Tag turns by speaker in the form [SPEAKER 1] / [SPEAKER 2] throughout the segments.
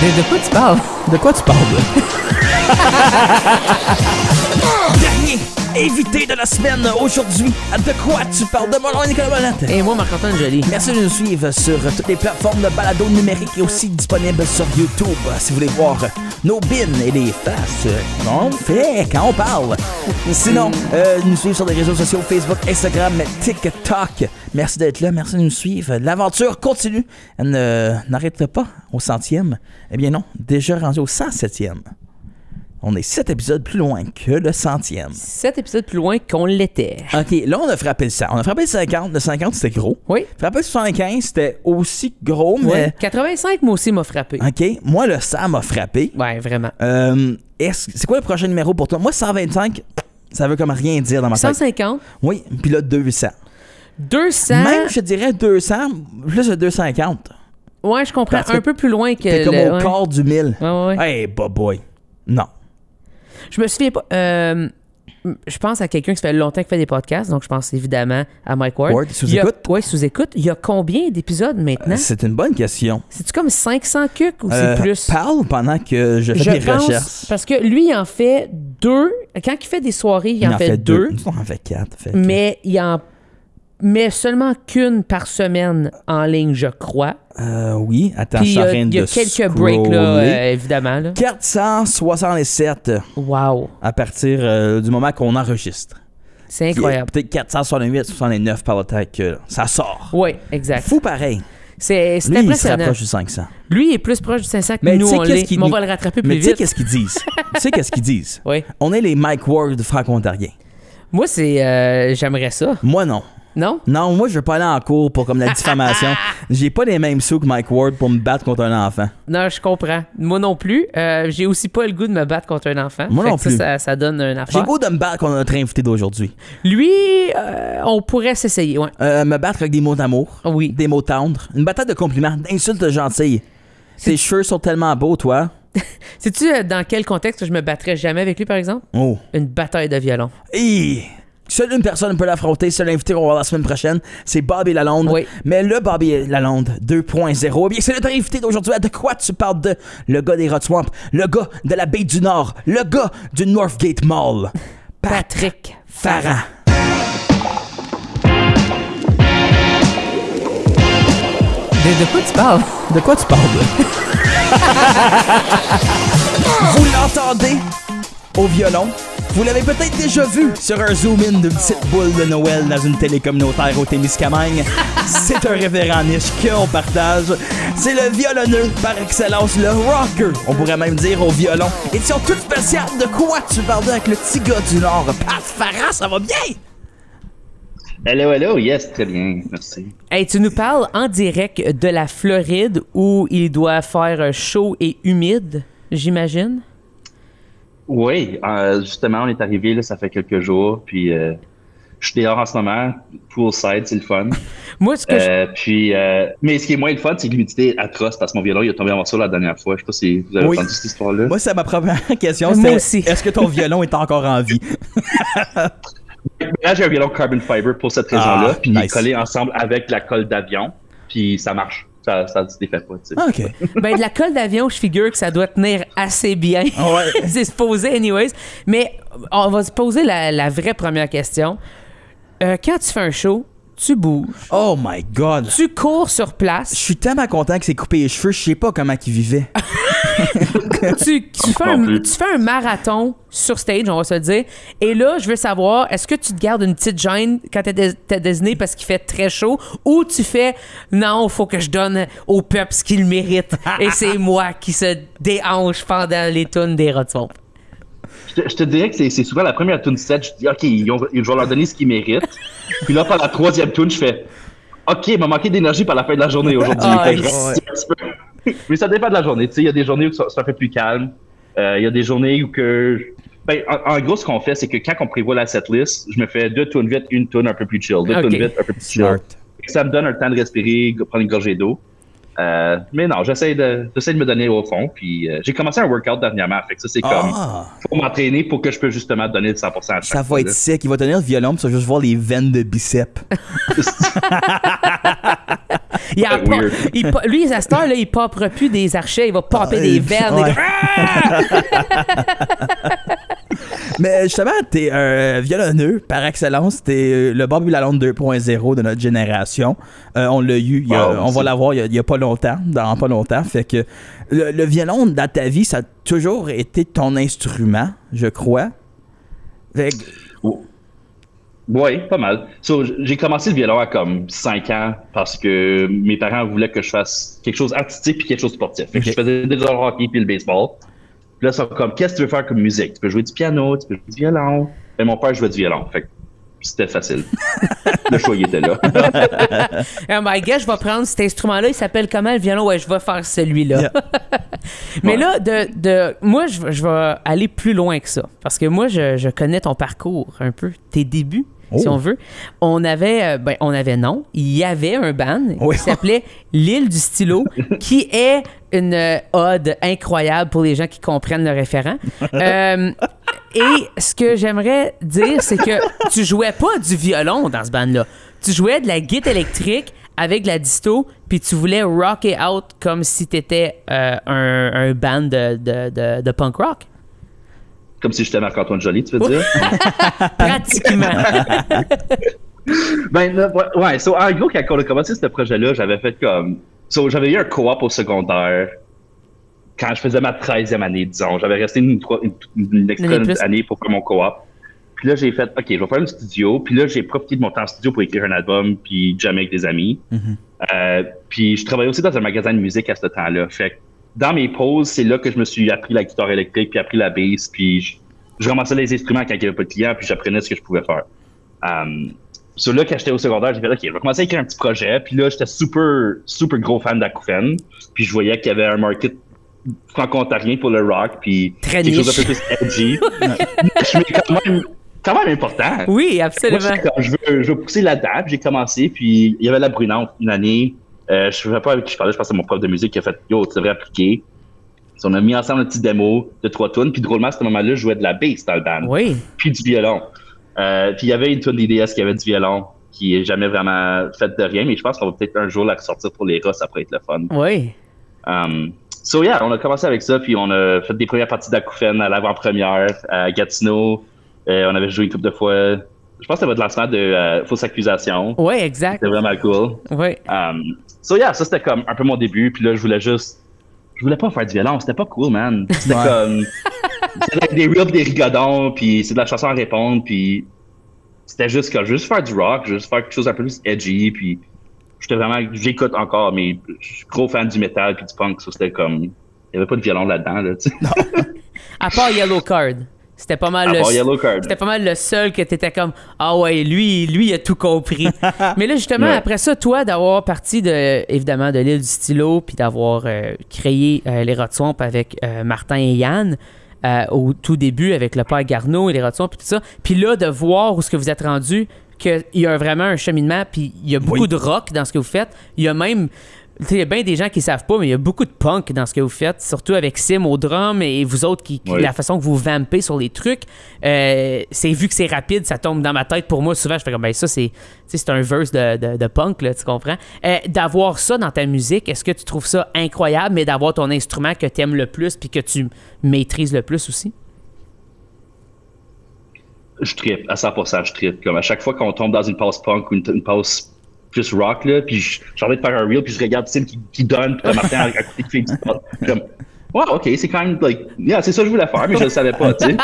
[SPEAKER 1] De quoi tu parles?
[SPEAKER 2] De quoi tu parles, là?
[SPEAKER 3] Dernier invité de la semaine aujourd'hui. De quoi tu parles? De mon nom, Nicolas Bolette.
[SPEAKER 1] Et moi, Marc-Antoine Joly.
[SPEAKER 3] Merci de nous suivre sur toutes les plateformes de balado numérique et aussi disponibles sur YouTube. Si vous voulez voir nos bins et les faces qu'on fait quand on parle. Sinon, nous suivre sur les réseaux sociaux Facebook, Instagram, TikTok. Merci d'être là, merci de nous suivre. L'aventure continue. Elle n'arrête pas au 100e. Eh bien non, déjà rendu au 107e. On est 7 épisodes plus loin que le 100e.
[SPEAKER 1] 7 épisodes plus loin qu'on l'était.
[SPEAKER 3] OK, là, on a frappé le 100. On a frappé le 50. Le 50, c'était gros.
[SPEAKER 1] Oui.
[SPEAKER 3] Frappé le 75, c'était aussi gros, mais...
[SPEAKER 1] Oui. 85, moi aussi, m'a frappé.
[SPEAKER 3] OK, moi, le 100 m'a frappé.
[SPEAKER 1] Ouais, vraiment.
[SPEAKER 3] C'est quoi le prochain numéro pour toi? Moi, 125, ça veut comme rien dire dans ma tête.
[SPEAKER 1] 150.
[SPEAKER 3] Oui, puis là, 200.
[SPEAKER 1] 200.
[SPEAKER 3] Même, je dirais 200, plus de 250.
[SPEAKER 1] Ouais, je comprends.
[SPEAKER 3] Parce que
[SPEAKER 1] un peu plus loin que...
[SPEAKER 3] T'es comme au quart du 1000.
[SPEAKER 1] Ouais.
[SPEAKER 3] Hey, boy. Non.
[SPEAKER 1] Je me souviens pas... je pense à quelqu'un qui fait longtemps qu'il fait des podcasts, donc je pense évidemment à Mike Ward.
[SPEAKER 3] Ward, sous-écoute?
[SPEAKER 1] Oui, sous-écoute. Il y a combien d'épisodes maintenant?
[SPEAKER 3] C'est une bonne question.
[SPEAKER 1] C'est-tu comme 500 cucs ou c'est plus?
[SPEAKER 3] Parle pendant que je fais des recherches.
[SPEAKER 1] Parce que lui, il en fait 2. Quand il fait des soirées, il en fait 2.
[SPEAKER 3] Nous, on en fait 4.
[SPEAKER 1] Mais il en met seulement qu'une par semaine en ligne, je crois.
[SPEAKER 3] Oui, attends,
[SPEAKER 1] Puis
[SPEAKER 3] je suis en train de
[SPEAKER 1] il y a quelques breaks, là, évidemment. Là.
[SPEAKER 3] 467
[SPEAKER 1] Wow.
[SPEAKER 3] à partir du moment qu'on enregistre.
[SPEAKER 1] C'est incroyable.
[SPEAKER 3] Peut-être 468, 69 par le temps que ça sort.
[SPEAKER 1] Oui, exact.
[SPEAKER 3] Fou pareil.
[SPEAKER 1] C'est
[SPEAKER 3] Lui, il se
[SPEAKER 1] impressionnant.
[SPEAKER 3] rapproche du 500.
[SPEAKER 1] Lui, il est plus proche du 500 que
[SPEAKER 3] Mais
[SPEAKER 1] nous,
[SPEAKER 3] tu sais
[SPEAKER 1] on
[SPEAKER 3] qu'est-ce
[SPEAKER 1] l'est.
[SPEAKER 3] qu'il
[SPEAKER 1] Mais on
[SPEAKER 3] dit-
[SPEAKER 1] va le rattraper plus
[SPEAKER 3] Mais tu sais
[SPEAKER 1] vite.
[SPEAKER 3] qu'est-ce qu'ils disent? Tu sais qu'est-ce qu'ils disent?
[SPEAKER 1] Oui.
[SPEAKER 3] On est les Mike Ward franco-ontariens.
[SPEAKER 1] Moi, c'est... j'aimerais ça.
[SPEAKER 3] Moi, non.
[SPEAKER 1] Non?
[SPEAKER 3] Non, moi, je veux pas aller en cours pour comme la diffamation. J'ai pas les mêmes sous que Mike Ward pour me battre contre un enfant.
[SPEAKER 1] Non, je comprends. Moi non plus. J'ai aussi pas le goût de me battre contre un enfant.
[SPEAKER 3] Moi
[SPEAKER 1] Fait
[SPEAKER 3] non
[SPEAKER 1] que
[SPEAKER 3] plus.
[SPEAKER 1] Ça donne un
[SPEAKER 3] J'ai
[SPEAKER 1] affaire.
[SPEAKER 3] le goût de me battre contre notre invité d'aujourd'hui.
[SPEAKER 1] Lui, on pourrait s'essayer, ouais.
[SPEAKER 3] Me battre avec des mots d'amour,
[SPEAKER 1] Oui.
[SPEAKER 3] des mots tendres, une bataille de compliments, d'insultes gentilles. Tes cheveux sont tellement beaux, toi.
[SPEAKER 1] Sais-tu dans quel contexte que je me battrais jamais avec lui, par exemple?
[SPEAKER 3] Oh.
[SPEAKER 1] Une bataille de violon.
[SPEAKER 3] Hi! Seule une personne peut l'affronter, seul invité qu'on va voir la semaine prochaine, c'est Bobby Lalonde.
[SPEAKER 1] Oui.
[SPEAKER 3] Mais le Bobby Lalonde 2.0, eh bien c'est notre invité d'aujourd'hui. De quoi tu parles de? Le gars des Rod Swamp, le gars de la Baie du Nord, le gars du Northgate Mall.
[SPEAKER 1] Patrick
[SPEAKER 3] Farah.
[SPEAKER 1] De quoi tu parles?
[SPEAKER 2] De quoi tu parles, là?
[SPEAKER 3] Vous l'entendez au violon. Vous l'avez peut-être déjà vu sur un zoom-in d'une petite boule de Noël dans une télé communautaire au Témiscamingue. C'est un révérend niche qu'on partage. C'est le violonneux par excellence, le rocker. On pourrait même dire au violon. Édition toute spéciale de quoi tu parles avec le petit gars du Nord. Pat Farah, ça va bien?
[SPEAKER 4] Hello, yes, très bien, merci.
[SPEAKER 1] Hey, tu nous parles en direct de la Floride où il doit faire chaud et humide, j'imagine?
[SPEAKER 4] Oui, justement, on est arrivé, là, ça fait quelques jours, puis je suis dehors en ce moment, poolside, c'est le fun.
[SPEAKER 1] Moi, ce que je...
[SPEAKER 4] Mais ce qui est moins le fun, c'est que l'humidité est atroce, parce que mon violon, il est tombé en morceau la dernière fois. Je sais pas si vous avez
[SPEAKER 3] Oui.
[SPEAKER 4] entendu cette histoire-là.
[SPEAKER 3] Moi, c'est ma première question.
[SPEAKER 1] Moi aussi.
[SPEAKER 3] Est-ce que ton violon est encore en vie?
[SPEAKER 4] Là, j'ai un violon carbon fiber pour cette raison-là, puis il est
[SPEAKER 3] nice.
[SPEAKER 4] collé ensemble avec la colle d'avion, puis ça marche. Ça se défait pas, tu sais.
[SPEAKER 3] OK.
[SPEAKER 1] Ben, de la colle d'avion, je figure que ça doit tenir assez bien.
[SPEAKER 3] Ouais.
[SPEAKER 1] C'est supposé, anyways. Mais on va se poser la vraie première question. Quand tu fais un show, tu bouges.
[SPEAKER 3] Oh my God.
[SPEAKER 1] Tu cours sur
[SPEAKER 3] Je
[SPEAKER 1] place.
[SPEAKER 3] suis tellement content que c'est coupé les cheveux. Je sais pas comment il vivait.
[SPEAKER 1] tu fais un marathon sur stage, on va se le dire. Et là, je veux savoir, est-ce que tu te gardes une petite gêne quand t'es désigné parce qu'il fait très chaud ou tu fais non, il faut que je donne au peuple ce qu'il mérite et c'est moi qui se déhanche pendant les tunes des Rod Swamp.
[SPEAKER 4] Je te dirais que c'est souvent la première tune set, je dis OK, je vais leur donner ce qu'ils méritent. Puis là, par la troisième tune, je fais OK, il m'a manqué d'énergie par la fin de la journée aujourd'hui.
[SPEAKER 1] Ah,
[SPEAKER 4] Fait que je ralentis un petit peu. Mais ça dépend de la journée. Tu sais, il y a des journées où c'est un peu plus calme. Il y a des journées où que... Ben, en gros, ce qu'on fait, c'est que quand on prévoit la setlist, je me fais 2 tunes vite, une tune un peu plus chill. 2
[SPEAKER 1] Ok.
[SPEAKER 4] tunes vite, un peu plus chill.
[SPEAKER 3] Smart.
[SPEAKER 4] Ça me donne un temps de respirer, prendre une gorgée d'eau. Mais non, j'essaie de me donner au fond. Puis j'ai commencé un workout dernièrement. Fait que ça, c'est comme... Faut m'entraîner pour que je peux justement donner 100% à chaque
[SPEAKER 3] Ça
[SPEAKER 4] fois,
[SPEAKER 3] va être
[SPEAKER 4] là.
[SPEAKER 3] sec. Il va tenir le violon, puis ça va juste voir les veines de biceps.
[SPEAKER 1] Lui, à cette heure, là, il popera plus des archets, il va popper des veines.
[SPEAKER 3] Ouais. Mais justement, t'es un violonneux par excellence. T'es le Bobby Lalonde 2.0 de notre génération. On l'a eu, on va l'avoir il y a pas longtemps, dans pas longtemps. Fait que le violon dans ta vie, ça a toujours été ton instrument, je crois. Fait que...
[SPEAKER 4] Oui, pas mal. J'ai commencé le violon à comme 5 ans parce que mes parents voulaient que je fasse quelque chose artistique puis quelque chose de sportif. Fait que je faisais déjà le hockey puis le baseball. Puis là, ils sont comme, qu'est-ce que tu veux faire comme musique? Tu peux jouer du piano, tu peux jouer du violon. Et mon père jouait du violon. Fait que c'était facile. Le choix, il était là.
[SPEAKER 1] Oh my God, je vais prendre cet instrument-là. Il s'appelle comment le violon? Ouais, je vais faire celui-là. Yeah. Mais là, moi, je vais aller plus loin que ça. Parce que moi, je connais ton parcours un peu, tes débuts. Si on veut. On avait non. Il y avait un band qui s'appelait L'Île du Stylo, qui est une ode incroyable pour les gens qui comprennent le référent. Et ce que j'aimerais dire, c'est que tu jouais pas du violon dans ce band-là. Tu jouais de la guitare électrique avec de la disto, puis tu voulais rock it out comme si t'étais un band de punk rock.
[SPEAKER 4] Comme si j'étais Marc-Antoine Joly, tu veux dire?
[SPEAKER 1] Pratiquement.
[SPEAKER 4] En gros, quand on a commencé ce projet-là, j'avais fait comme... j'avais eu un co-op au secondaire quand je faisais ma 13e année, disons. J'avais resté une extra année pour faire mon co-op. Puis là, j'ai fait, OK, je vais faire le studio. Puis là, j'ai profité de mon temps en studio pour écrire un album puis jammer avec des amis. Puis je travaillais aussi dans un magasin de musique à ce temps-là. Fait que dans mes pauses, c'est là que je me suis appris la guitare électrique, puis appris la bass, puis je ramassais les instruments quand il n'y avait pas de clients, puis j'apprenais ce que je pouvais faire. Là, quand j'étais au secondaire, j'ai fait, OK, je vais commencer à écrire un petit projet, puis là, j'étais super, super gros fan d'Acouphène, puis je voyais qu'il y avait un market franco-ontarien pour le rock, puis quelque chose un peu plus edgy. Je me quand même important.
[SPEAKER 1] Oui, absolument.
[SPEAKER 4] Moi, je veux pousser là-dedans, puis j'ai commencé, puis il y avait la Brunante une année. Je ne savais pas avec qui je parlais, je pense que c'est mon prof de musique qui a fait « Yo, tu devrais appliquer ». On a mis ensemble un petit démo de 3 tunes, puis drôlement, à ce moment-là, je jouais de la bass dans le band.
[SPEAKER 1] Oui.
[SPEAKER 4] Puis du violon. Puis il y avait une tune d'IDS qui avait du violon, qui n'est jamais vraiment faite de rien, mais je pense qu'on va peut-être un jour la ressortir pour les Russes, ça pourrait être le fun.
[SPEAKER 1] Oui.
[SPEAKER 4] On a commencé avec ça, puis on a fait des premières parties d'Acouphène à l'avant-première, à Gatineau. On avait joué une couple de fois. Je pense que c'était votre lancement de Fausse Accusation.
[SPEAKER 1] Oui, exact.
[SPEAKER 4] C'était vraiment cool.
[SPEAKER 1] Oui.
[SPEAKER 4] Ça c'était comme un peu mon début, puis là, je voulais pas faire du violon, c'était pas cool, man. C'était comme, c'était des riffs, des rigodons, puis c'est de la chanson à répondre, puis c'était juste faire du rock, juste faire quelque chose un peu plus edgy, puis j'écoute encore, mais je suis gros fan du métal puis du punk, ça c'était comme, il y avait pas de violon là-dedans, là, tu sais.
[SPEAKER 1] À part Yellow Card. C'était pas mal le seul que t'étais comme ah ouais, lui il a tout compris. Mais là justement après ça, toi d'avoir parti évidemment de l'Île du Stylo puis d'avoir créé les Rod Swamp avec Martin et Yann au tout début avec le père Garneau et les Rod Swamp puis tout ça. Puis là de voir où ce que vous êtes rendu, qu'il y a vraiment un cheminement puis il y a beaucoup de rock dans ce que vous faites. Il y a même il y a bien des gens qui savent pas, mais il y a beaucoup de punk dans ce que vous faites, surtout avec Sim au drum et vous autres, la façon que vous vampez sur les trucs. C'est vu que c'est rapide, ça tombe dans ma tête. Pour moi, souvent, je fais comme, ben ça, c'est un verse de punk, là, tu comprends? D'avoir ça dans ta musique, est-ce que tu trouves ça incroyable, mais d'avoir ton instrument que tu aimes le plus puis que tu maîtrises le plus aussi?
[SPEAKER 4] Je trippe, à 100%, je trippe. Comme à chaque fois qu'on tombe dans une pause punk ou une pause plus rock, là, puis j'ai envie de faire un reel, puis je regarde Sim qui donne, puis Martin à côté qui fait du spot. Comme, wow, OK, c'est quand même, c'est ça que je voulais faire, mais je le savais pas, tu sais.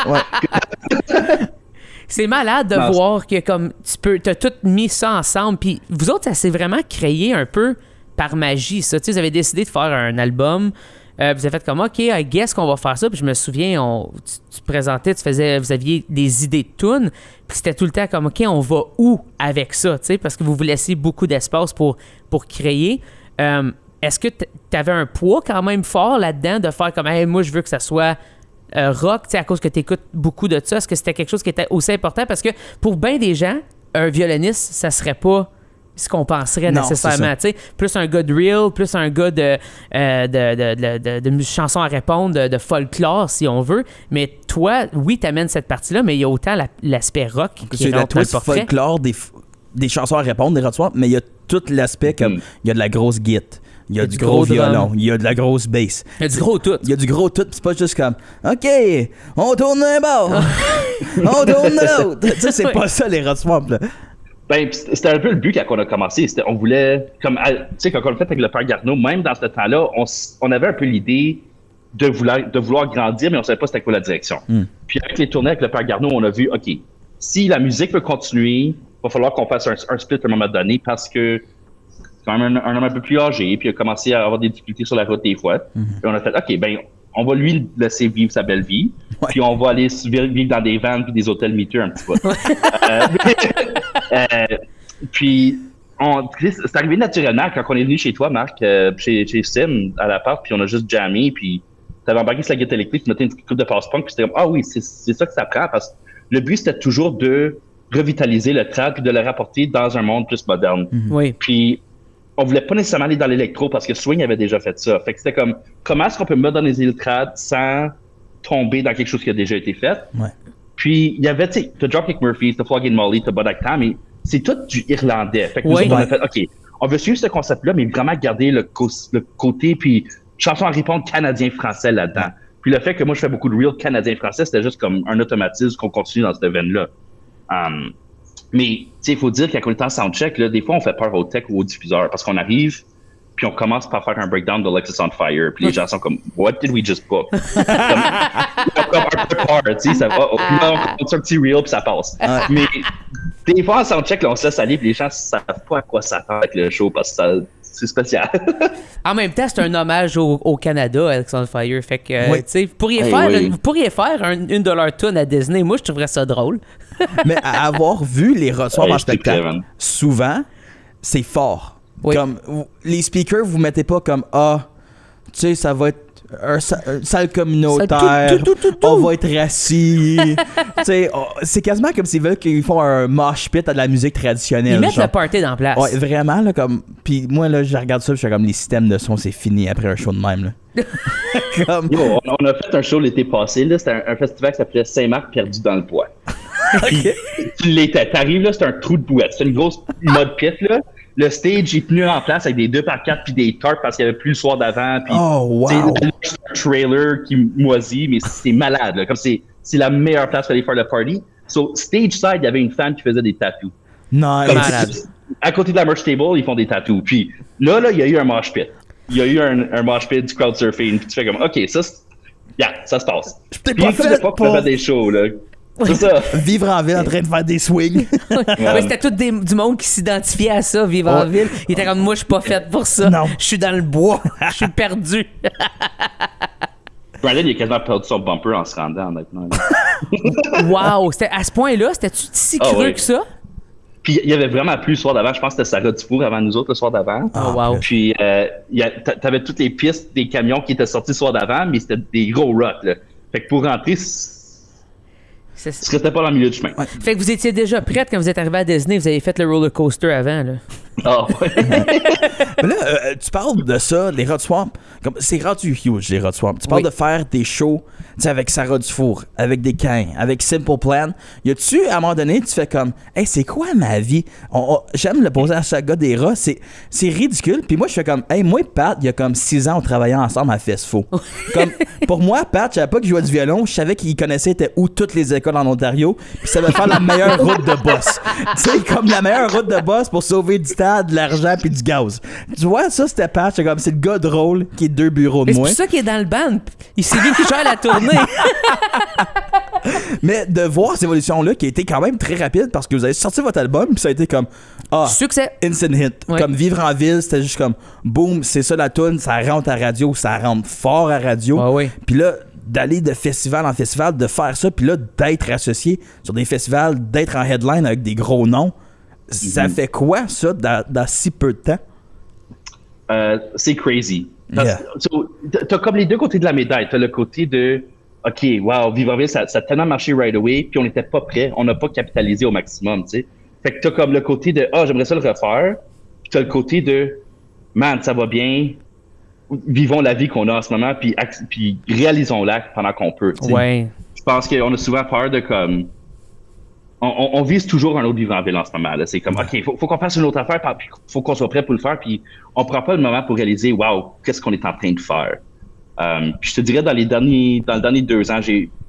[SPEAKER 1] C'est malade de voir que, comme, t'as tout mis ça ensemble, puis vous autres, ça s'est vraiment créé un peu par magie, ça. Tu sais, vous avez décidé de faire un album, vous avez fait comme, OK, I guess qu'on va faire ça, puis je me souviens, tu présentais, vous aviez des idées de tunes, puis c'était tout le temps comme, OK, on va où avec ça, tu sais, parce que vous vous laissez beaucoup d'espace pour créer. Est-ce que tu avais un poids quand même fort là-dedans de faire comme, hey, moi, je veux que ça soit rock, tu sais, à cause que tu écoutes beaucoup de ça? Est-ce que c'était quelque chose qui était aussi important? Parce que pour bien des gens, un violoniste, ça serait pas ce qu'on penserait nécessairement, tu sais, plus un gars de reel, plus un gars de chansons à répondre, de folklore si on veut, mais toi, oui, t'amènes cette partie-là, mais il y a autant l'aspect rock qui rentre dans le portrait.
[SPEAKER 3] Folklore, des chansons à répondre, des Rod Swamp, mais il y a tout l'aspect comme il y a de la grosse guitare. Il y a du gros
[SPEAKER 1] drum.
[SPEAKER 3] violon, il y a de la grosse bass.
[SPEAKER 1] Il y a du gros tout.
[SPEAKER 3] Il y a du gros tout, c'est pas juste comme OK, on tourne d'un bord, on tourne de l'autre. Tu sais, c'est pas ça les Rod Swamp là.
[SPEAKER 4] Ben, c'était un peu le but quand on a commencé. On voulait, comme, tu sais, quand on l'a fait avec le père Garneau, même dans ce temps-là, on avait un peu l'idée de vouloir grandir, mais on savait pas c'était quoi la direction. Puis avec les tournées avec le père Garneau, on a vu, OK, si la musique veut continuer, il va falloir qu'on fasse un split à un moment donné parce que c'est quand même un homme un peu plus âgé, puis il a commencé à avoir des difficultés sur la route des fois. Et on a fait, OK, ben, on va lui laisser vivre sa belle vie, puis on va aller vivre dans des vannes puis des hôtels miteux un petit peu. Puis, c'est arrivé naturellement quand on est venu chez toi, Marc, chez Sim, à l'appart, puis on a juste jammé, puis t'avais embarqué sur la guitare électrique, tu mettais une petite coupe de passe-punk, puis c'était comme, ah oui, c'est ça que ça prend, parce que le but, c'était toujours de revitaliser le trad, puis de le rapporter dans un monde plus moderne.
[SPEAKER 1] Oui.
[SPEAKER 4] Puis, on voulait pas nécessairement aller dans l'électro, parce que Swing avait déjà fait ça. Fait que c'était comme, comment est-ce qu'on peut moderniser le trad sans tomber dans quelque chose qui a déjà été fait?
[SPEAKER 3] Ouais.
[SPEAKER 4] Puis, il y avait, tu sais, t'as Dropkick Murphys, t'as Flogging Molly, t'as Bud Acta, mais c'est tout du irlandais. Fait que nous autres, on a fait, OK, on veut suivre ce concept-là, mais vraiment garder le côté, puis chanson à répondre canadien-français là-dedans. Puis le fait que moi, je fais beaucoup de real canadien-français, c'était juste comme un automatisme qu'on continue dans cette veine-là. Mais, tu sais, il faut dire qu'à côté de temps soundcheck, là, des fois, on fait peur au tech ou au diffuseur, parce qu'on arrive, puis on commence par faire un breakdown de Lexus on Fire, puis les gens sont comme, what did we just book? comme un peu peur, tu sais, ça va, non, on fait un petit reel, puis ça passe. Mais des fois, en soundcheck, là, on se laisse aller, puis les gens savent pas à quoi s'attendre avec le show, parce que c'est spécial.
[SPEAKER 1] En même temps, c'est un hommage au Canada, Alex on Fire. Fait que,
[SPEAKER 3] Oui.
[SPEAKER 1] tu sais, vous pourriez faire une de leurs tunes à Disney. Moi, je trouverais ça drôle.
[SPEAKER 3] Mais à avoir vu les Rod Swamp en spectacle, souvent, c'est fort.
[SPEAKER 1] Oui.
[SPEAKER 3] Comme, les speakers, vous mettez pas comme, tu sais, ça va être une salle communautaire, on va être assis. Tu sais, c'est quasiment comme s'ils veulent qu'ils font un mosh pit à de la musique traditionnelle.
[SPEAKER 1] Ils mettent
[SPEAKER 3] genre.
[SPEAKER 1] le party dans place.
[SPEAKER 3] Ouais, vraiment, là, comme. Puis moi, là, je regarde ça, je suis comme, les systèmes de son, c'est fini après un show de même, là. Comme...
[SPEAKER 4] Yo, on a fait un show l'été passé, là, c'était un festival qui s'appelait Saint-Marc perdu dans le bois. Puis, t'arrives, là, c'est un trou de bouette, c'est une grosse mode pit, là. Le stage est tenu en place avec des 2x4 puis des tarps parce qu'il n'y avait plus le soir d'avant. Puis, c'est un trailer qui moisit, mais c'est malade. Là, comme c'est la meilleure place pour aller faire le party. So, stage side, il y avait une femme qui faisait des tattoos.
[SPEAKER 3] Nice.
[SPEAKER 4] À côté de la merch table, ils font des tattoos. Puis là, il y a eu un mosh pit. Il y a eu un mosh pit du crowd surfing. Puis tu fais comme, OK, ça se passe.
[SPEAKER 3] Je t'ai
[SPEAKER 4] puis
[SPEAKER 3] pas fait
[SPEAKER 4] pour faire des shows, là. C'est ça.
[SPEAKER 3] Vivre en ville en train de faire des swings.
[SPEAKER 1] Ouais, c'était tout du monde qui s'identifiait à ça, vivre en ville. Il était comme, moi, je suis pas fait pour ça.
[SPEAKER 3] Non.
[SPEAKER 1] Je suis dans le bois. Je suis perdu.
[SPEAKER 4] Brandon, il a quasiment perdu son bumper en se rendant, maintenant.
[SPEAKER 1] Wow! À ce point-là, c'était-tu si creux que ça?
[SPEAKER 4] Puis il y avait vraiment plus le soir d'avant. Je pense que c'était Sarah Dufour avant nous autres le soir d'avant.
[SPEAKER 1] Oh, wow.
[SPEAKER 4] Puis t'avais toutes les pistes des camions qui étaient sortis le soir d'avant, mais c'était des gros ruts, là. Fait que pour rentrer, c'était pas dans le milieu du chemin.
[SPEAKER 1] Ouais. Fait que vous étiez déjà prête quand vous êtes arrivé à Disney, vous avez fait le roller coaster avant, là.
[SPEAKER 4] Oh, ouais.
[SPEAKER 3] Mais là, tu parles de ça, les Rod Swamp. C'est rendu huge, les Rod Swamp. Tu parles de faire des shows avec Sarah Dufour, avec des Caïns, avec Simple Plan. Y a-tu, à un moment donné, tu fais comme, hey, c'est quoi ma vie? J'aime le poser à chaque gars des rats. C'est ridicule. Puis moi, je fais comme, hey, moi et Pat, il y a comme 6 ans, on travaillait ensemble à FESFO. Comme, pour moi, Pat, je savais pas qu'il jouait du violon. Je savais qu'il connaissait où toutes les écoles en Ontario. Puis ça va faire la meilleure route de boss. Tu sais, comme la meilleure route de boss pour sauver du temps, de l'argent puis du gaz. Tu vois, ça, c'était Pat. C'est comme, c'est le gars drôle qui est 2 bureaux de
[SPEAKER 1] moi.
[SPEAKER 3] moins.
[SPEAKER 1] C'est pour ça qu'il est dans le band. C'est lui qui gère la tournée.
[SPEAKER 3] Mais de voir cette évolution-là qui a été quand même très rapide parce que vous avez sorti votre album puis ça a été comme
[SPEAKER 1] succès.
[SPEAKER 3] Instant hit. Ouais. Comme Vivre en ville, c'était juste comme boum, c'est ça la tune, ça rentre à radio, ça rentre fort à radio.
[SPEAKER 1] Ah oui.
[SPEAKER 3] Puis là, d'aller de festival en festival, de faire ça, puis là, d'être associé sur des festivals, d'être en headline avec des gros noms, ça fait quoi, ça, dans si peu de temps?
[SPEAKER 4] C'est crazy. T'as comme les deux côtés de la médaille. T'as le côté de OK, wow, Vivre en ville, ça a tellement marché right away, puis on n'était pas prêts, on n'a pas capitalisé au maximum, tu sais. Fait que t'as comme le côté de j'aimerais ça le refaire, puis t'as le côté de man, ça va bien, vivons la vie qu'on a en ce moment, puis réalisons-la pendant qu'on peut, tu sais.
[SPEAKER 1] Ouais.
[SPEAKER 4] Je pense qu'on a souvent peur de comme on vise toujours un autre vivant en ville en ce moment. Là. C'est comme, OK, faut qu'on fasse une autre affaire, puis faut qu'on soit prêt pour le faire, puis on prend pas le moment pour réaliser, wow, qu'est-ce qu'on est en train de faire. Puis je te dirais, dans les derniers 2 ans,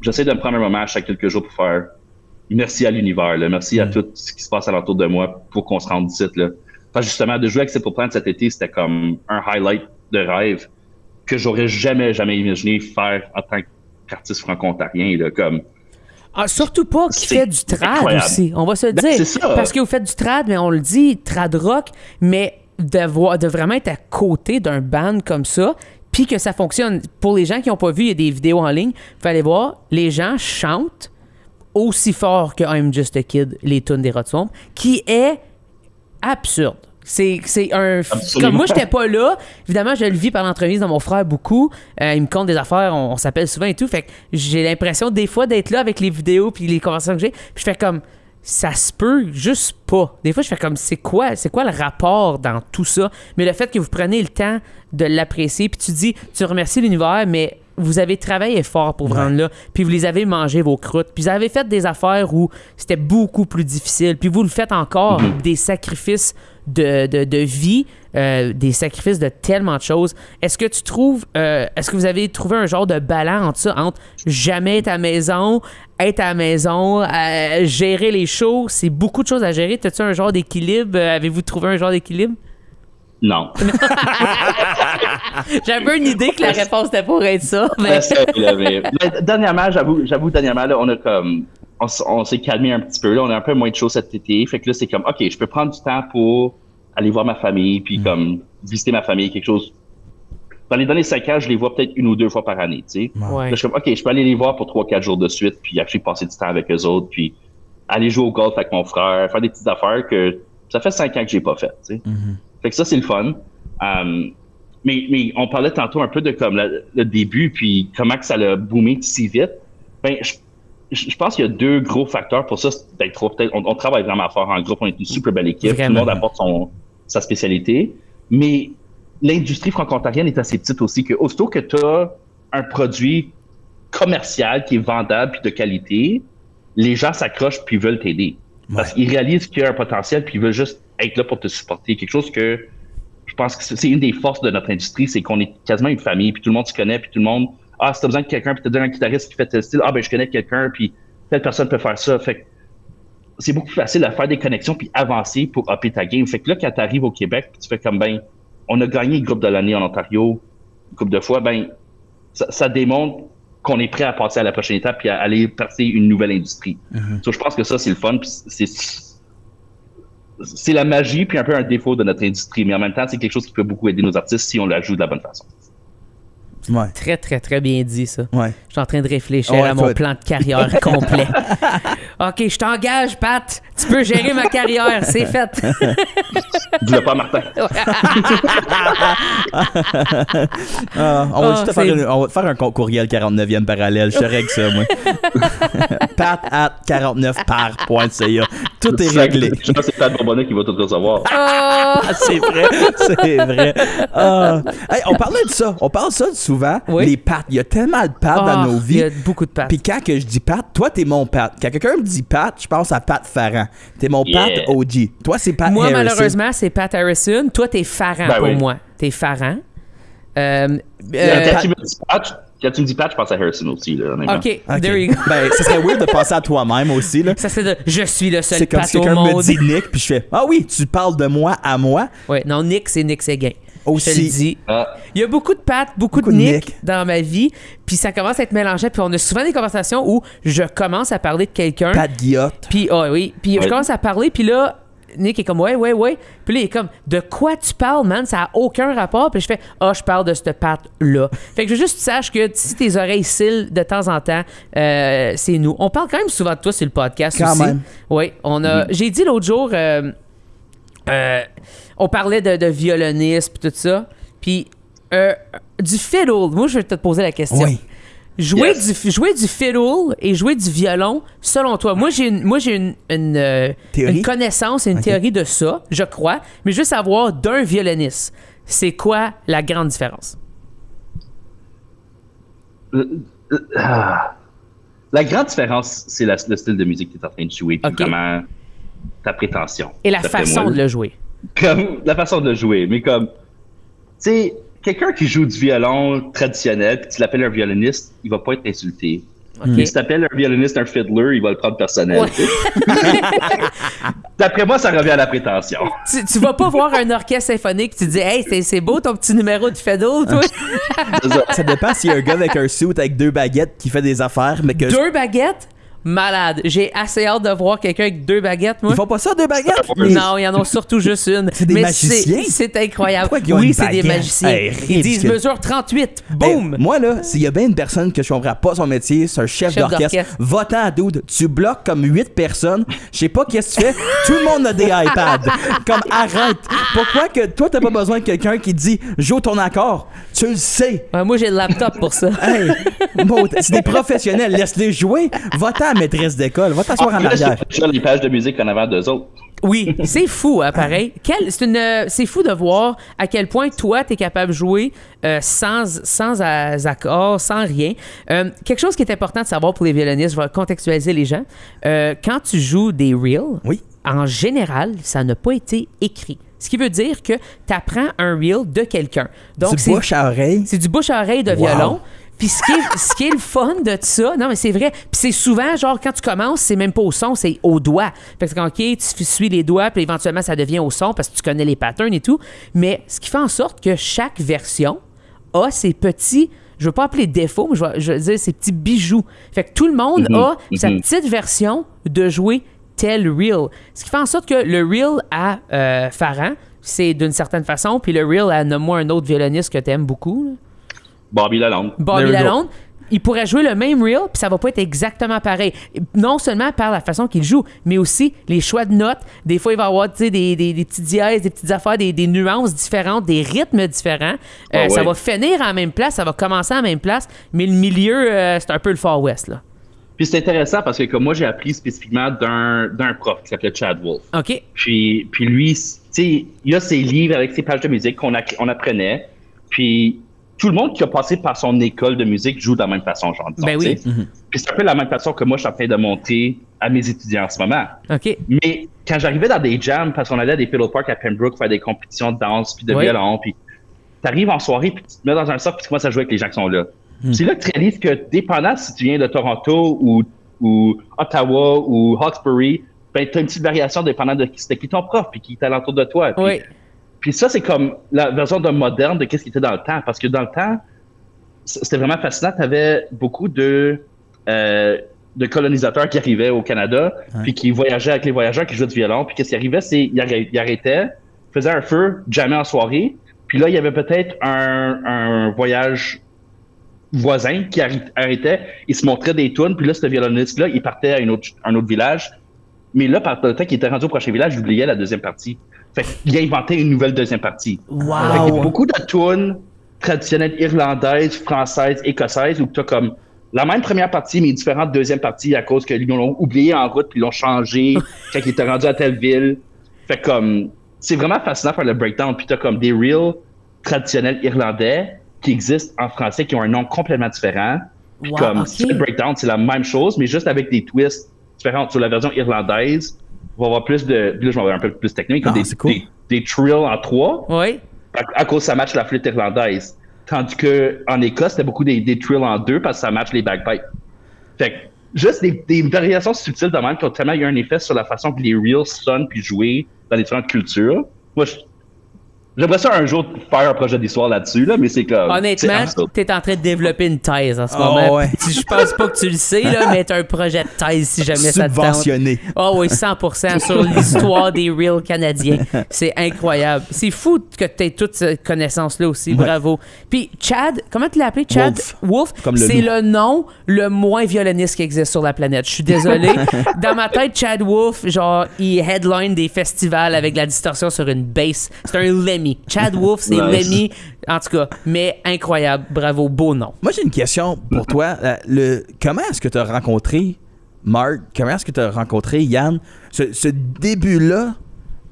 [SPEAKER 4] j'essaie de me prendre un moment à chaque quelques jours pour faire merci à l'univers, là, merci à tout ce qui se passe alentour de moi pour qu'on se rende ici. Là. Parce que justement, de jouer avec Simple Plan cet été, c'était comme un highlight de rêve que j'aurais jamais imaginé faire en tant qu'artiste franco-ontarien. Là, comme...
[SPEAKER 1] surtout pas qui fait du trad
[SPEAKER 4] incroyable.
[SPEAKER 1] aussi. On va se le dire.
[SPEAKER 4] C'est ça.
[SPEAKER 1] Parce que vous faites du trad, mais on le dit, trad rock, mais de vraiment être à côté d'un band comme ça, puis que ça fonctionne. Pour les gens qui n'ont pas vu, il y a des vidéos en ligne, il faut aller voir, les gens chantent aussi fort que I'm Just a Kid, les tunes des Rod Swamp, qui est absurde. C'est un...
[SPEAKER 4] Absolument.
[SPEAKER 1] Comme moi, j'étais pas là. Évidemment, je le vis par l'entremise de mon frère beaucoup. Il me compte des affaires, on s'appelle souvent et tout. Fait que j'ai l'impression des fois d'être là avec les vidéos puis les conversations que j'ai. Puis je fais comme... Ça se peut juste pas. Des fois, je fais comme, c'est quoi le rapport dans tout ça? Mais le fait que vous preniez le temps de l'apprécier, puis tu dis, tu remercies l'univers, mais vous avez travaillé fort pour vous rendre là, puis vous les avez mangé vos croûtes, puis vous avez fait des affaires où c'était beaucoup plus difficile, puis vous le faites encore, des sacrifices de vie, des sacrifices de tellement de choses. Est-ce que tu trouves, est-ce que vous avez trouvé un genre de balance entre ça, entre jamais être à la maison, gérer les shows, c'est beaucoup de choses à gérer. T'as-tu un genre d'équilibre? Avez-vous trouvé un genre d'équilibre?
[SPEAKER 4] Non.
[SPEAKER 1] J'avais une idée que la réponse était pour être ça. Mais...
[SPEAKER 4] mais dernièrement, j'avoue, là, on a comme... On s'est calmé un petit peu. Là, on a un peu moins de choses cet été. Fait que là, c'est comme, OK, je peux prendre du temps pour aller voir ma famille, puis comme visiter ma famille, quelque chose. Dans les derniers 5 ans, je les vois peut-être 1 ou 2 fois par année, tu sais.
[SPEAKER 1] Ouais.
[SPEAKER 4] Là, je suis comme, OK, je peux aller les voir pour 3-4 jours de suite, puis après passer du temps avec eux autres, puis aller jouer au golf avec mon frère, faire des petites affaires que ça fait 5 ans que j'ai pas fait, tu sais. Fait que ça, c'est le fun. Mais on parlait tantôt un peu de comme le début, puis comment que ça l'a boomé si vite. Ben, je pense qu'il y a 2 gros facteurs pour ça. Peut-être on travaille vraiment fort en groupe, on est une super belle équipe,
[SPEAKER 1] Vraiment.
[SPEAKER 4] tout le monde apporte sa spécialité. Mais l'industrie franco-ontarienne est assez petite aussi, que aussitôt que tu as un produit commercial qui est vendable puis de qualité, les gens s'accrochent puis veulent t'aider. Parce qu'ils réalisent qu'il y a un potentiel puis ils veulent juste être là pour te supporter. Quelque chose que je pense que c'est une des forces de notre industrie, c'est qu'on est quasiment une famille, puis tout le monde se connaît, puis tout le monde, si t'as besoin de quelqu'un, puis t'as besoin d'un guitariste qui fait tel style, je connais quelqu'un, puis telle personne peut faire ça. Fait que c'est beaucoup plus facile à faire des connexions puis avancer pour upper ta game. Fait que là, quand t'arrives au Québec, puis tu fais comme, on a gagné le groupe de l'année en Ontario une couple de fois, ça démontre qu'on est prêt à passer à la prochaine étape puis à aller percer une nouvelle industrie. So, je pense que ça, c'est le fun, puis c'est la magie puis un peu un défaut de notre industrie, mais en même temps, c'est quelque chose qui peut beaucoup aider nos artistes si on la joue de la bonne façon.
[SPEAKER 3] Ouais.
[SPEAKER 1] Très, très, très bien dit, ça.
[SPEAKER 3] Ouais.
[SPEAKER 1] Je suis en train de réfléchir à mon plan de carrière complet. OK, je t'engage, Pat. Tu peux gérer ma carrière. C'est fait.
[SPEAKER 4] Dis-le pas, Martin.
[SPEAKER 3] On va juste on va te faire un courriel 49e parallèle. Je serais avec ça, moi. pat@49par.ca. Tout est réglé.
[SPEAKER 4] Je pense que c'est Pat Bourbonnais qui va tout recevoir.
[SPEAKER 3] C'est vrai, c'est vrai. Hey, on parlait de ça. On parle ça souvent.
[SPEAKER 1] Oui.
[SPEAKER 3] Les Pat. Il y a tellement de Pat dans nos vies.
[SPEAKER 1] Il y a beaucoup de Pat.
[SPEAKER 3] Puis quand que je dis Pat, toi, t'es mon Pat. Quand quelqu'un me dit Pat, je pense à Pat Farran. T'es mon Pat OG. Toi, c'est Pat
[SPEAKER 1] Moi,
[SPEAKER 3] Harrison.
[SPEAKER 1] malheureusement, c'est Pat Harrison. Toi, t'es Farran pour moi. T'es Farran.
[SPEAKER 4] Quand tu me dis Pat, je pense à Harrison aussi. Là,
[SPEAKER 1] OK, there you go.
[SPEAKER 3] Ça serait weird de penser à toi-même aussi. Là.
[SPEAKER 1] Ça serait de « Je suis le seul
[SPEAKER 3] C'est comme
[SPEAKER 1] Pat
[SPEAKER 3] si
[SPEAKER 1] au
[SPEAKER 3] quelqu'un
[SPEAKER 1] monde ».
[SPEAKER 3] me dit Nick, puis je fais « Ah oui, tu parles de moi à moi. »
[SPEAKER 1] Oui, non, Nick, c'est Nick Séguin.
[SPEAKER 3] Aussi.
[SPEAKER 1] Je te le dis. Il y a beaucoup de Pat, beaucoup de Nick dans ma vie, puis ça commence à être mélangé, puis on a souvent des conversations où je commence à parler de quelqu'un.
[SPEAKER 3] Pat Guillotte.
[SPEAKER 1] Puis, je commence à parler, puis là, Nick est comme, ouais. Puis là, il est comme, de quoi tu parles, man? Ça n'a aucun rapport. Puis je fais, je parle de ce Pat-là. Fait que je veux juste que tu saches que si tes oreilles cillent de temps en temps, c'est nous. On parle quand même souvent de toi sur le podcast
[SPEAKER 3] quand
[SPEAKER 1] aussi.
[SPEAKER 3] Même.
[SPEAKER 1] Oui, j'ai dit l'autre jour, on parlait de violonisme et tout ça. Puis, du fiddle, moi, je vais te poser la question.
[SPEAKER 3] Oui.
[SPEAKER 1] Jouer du fiddle et jouer du violon, selon toi. Moi, j'ai une connaissance et une théorie de ça, je crois. Mais je veux savoir, d'un violoniste, c'est quoi la grande différence?
[SPEAKER 4] La grande différence, c'est le style de musique que tu es en train de jouer, puis vraiment ta prétention.
[SPEAKER 1] Et la façon de le jouer.
[SPEAKER 4] Comme la façon de le jouer, mais comme, tu sais, quelqu'un qui joue du violon traditionnel, puis tu l'appelles un violoniste, il va pas être insulté. Si tu appelles un violoniste un fiddler, il va le prendre personnel. Ouais. D'après moi, ça revient à la prétention.
[SPEAKER 1] Tu vas pas voir un orchestre symphonique, tu dis « Hey, c'est beau ton petit numéro de fiddle, toi! »
[SPEAKER 3] Ça dépend s'il y a un gars avec un suit avec 2 baguettes qui fait des affaires, mais que...
[SPEAKER 1] 2 baguettes? Malade. J'ai assez hâte de voir quelqu'un avec 2 baguettes, moi.
[SPEAKER 3] Ils font pas ça, 2 baguettes?
[SPEAKER 1] Non, ils en ont surtout juste une.
[SPEAKER 3] C'est des magiciens?
[SPEAKER 1] C'est incroyable.
[SPEAKER 3] Oui,
[SPEAKER 1] c'est des magiciens. Ils disent mesure 38. Boum!
[SPEAKER 3] Moi, là, s'il y a bien une personne que je comprends pas son métier, c'est un chef d'orchestre. Va-t'en, dude. Tu bloques comme 8 personnes. Je sais pas qu'est-ce que tu fais. Tout le monde a des iPads. Comme, arrête. Pourquoi que toi, t'as pas besoin de quelqu'un qui dit joue ton accord? Tu le sais.
[SPEAKER 1] Ouais, moi, j'ai le laptop pour ça.
[SPEAKER 3] Hey, bon, c'est des professionnels. Laisse-les jouer. Va-t'en, maîtresse d'école. Va t'asseoir en arrière.
[SPEAKER 4] Sur les pages de musique en avant d'eux autres.
[SPEAKER 1] Oui, c'est fou, hein, pareil. C'est fou de voir à quel point toi, t'es capable de jouer sans accords, sans rien. Quelque chose qui est important de savoir pour les violonistes, je vais contextualiser les gens. Quand tu joues des reels, en général, ça n'a pas été écrit. Ce qui veut dire que tu apprends un reel de quelqu'un. Donc,
[SPEAKER 3] du bouche à oreille. C'est
[SPEAKER 1] du bouche à oreille de violon. Puis ce qui est le fun de ça, non mais c'est vrai, puis c'est souvent genre quand tu commences, c'est même pas au son, c'est au doigt. Fait que OK, tu suis les doigts, puis éventuellement ça devient au son parce que tu connais les patterns et tout. Mais ce qui fait en sorte que chaque version a ses petits, je veux pas appeler défauts, mais je veux dire ses petits bijoux. Fait que tout le monde a sa petite version de jouer tel reel. Ce qui fait en sorte que le reel à Farhan, c'est d'une certaine façon, puis le reel à nomme-moi un autre violoniste que t'aimes beaucoup. Là.
[SPEAKER 4] Bobby Lalonde.
[SPEAKER 1] Bobby Lalonde. Il pourrait jouer le même reel, puis ça va pas être exactement pareil. Non seulement par la façon qu'il joue, mais aussi les choix de notes. Des fois, il va y avoir des petits dièses, des petites affaires, des nuances différentes, des rythmes différents. Ça va finir à la même place, ça va commencer à la même place, mais le milieu, c'est un peu le Far West, là.
[SPEAKER 4] Puis c'est intéressant parce que comme moi, j'ai appris spécifiquement d'un prof qui s'appelait Chad Wolf.
[SPEAKER 1] OK.
[SPEAKER 4] Puis lui, tu sais, il a ses livres avec ses pages de musique qu'on apprenait. Puis tout le monde qui a passé par son école de musique joue de la même façon, genre.
[SPEAKER 1] Ben oui.
[SPEAKER 4] Puis c'est un peu la même façon que moi, je suis en train de montrer à mes étudiants en ce moment.
[SPEAKER 1] OK.
[SPEAKER 4] Mais quand j'arrivais dans des jams, parce qu'on allait à des fiddle parks à Pembroke faire des compétitions de danse puis de violon, puis t'arrives en soirée puis tu te mets dans un socle puis tu commences à jouer avec les gens qui sont là. C'est là que tu réalises que dépendant si tu viens de Toronto ou Ottawa ou Hawkesbury, ben t'as une petite variation dépendant de c'était qui ton prof puis qui est alentour de toi. Puis ça, c'est comme la version de moderne de qu'est-ce qui était dans le temps. Parce que dans le temps, c'était vraiment fascinant. Tu avais beaucoup de colonisateurs qui arrivaient au Canada, puis qui voyageaient avec les voyageurs qui jouaient du violon. Puis qu'est-ce qui arrivait, c'est qu'ils arrêtaient, faisaient un feu, jamais en soirée. Puis là, il y avait peut-être un voyage voisin qui arrêtait, il se montrait des tunes, puis là, ce violoniste-là, il partait à un autre village. Mais là, par le temps qu'il était rendu au prochain village, il oubliait la deuxième partie. Fait qu'il a inventé une nouvelle deuxième partie.
[SPEAKER 3] Wow!
[SPEAKER 4] Fait qu'il y a beaucoup de tunes traditionnelles irlandaises, françaises, écossaises, où tu as comme la même première partie, mais une différente deuxième partie à cause qu'ils l'ont oublié en route, puis ils l'ont changé quand il était rendu à telle ville. Fait comme, c'est vraiment fascinant de faire le breakdown. Puis tu as comme des reels traditionnels irlandais qui existent en français, qui ont un nom complètement différent. Puis le breakdown, c'est la même chose, mais juste avec des twists différents. Sur la version irlandaise, on va avoir plus de... Là, je vais avoir un peu plus technique, comme des trills en 3.
[SPEAKER 1] Oui.
[SPEAKER 4] À cause ça match la flûte irlandaise. Tandis qu'en Écosse, c'était beaucoup des trills en 2 parce que ça match les bagpipes. Fait que juste des variations subtiles de même qui ont tellement eu un effet sur la façon que les reels sonnent puis jouer dans les différentes cultures. Moi, j'aimerais ça un jour faire un projet d'histoire là-dessus, là, mais c'est comme...
[SPEAKER 1] Honnêtement, t'es en train de développer une thèse en ce moment. Ouais. Je pense pas que tu le sais, là, mais t'as un projet de thèse si jamais ça te tente.
[SPEAKER 3] Subventionné.
[SPEAKER 1] Oh oui, 100% sur l'histoire des reels canadiens. C'est incroyable. C'est fou que t'aies toute cette connaissance-là aussi. Bravo. Puis Chad, comment tu l'as appelé? Chad Wolf. C'est le nom le moins violoniste qui existe sur la planète. Je suis désolé. Dans ma tête, Chad Wolf, genre, il headline des festivals avec la distorsion sur une bass. C'est un Lemmy. Chad Wolf, c'est Lemmy, en tout cas, mais incroyable, bravo, beau nom.
[SPEAKER 3] Moi, j'ai une question pour toi. Comment est-ce que tu as rencontré Mark? Comment est-ce que tu as rencontré Yann? Ce début-là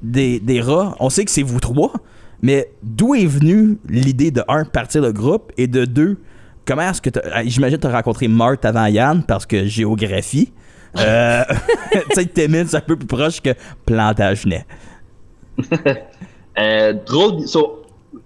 [SPEAKER 3] des rats, on sait que c'est vous trois, mais d'où est venue l'idée de, un, partir le groupe et de deux, comment est-ce que j'imagine que tu as rencontré Marthe avant Yann parce que géographie. Tu sais, Timmins, c'est un peu plus proche que Plantagenet.
[SPEAKER 4] Drôle.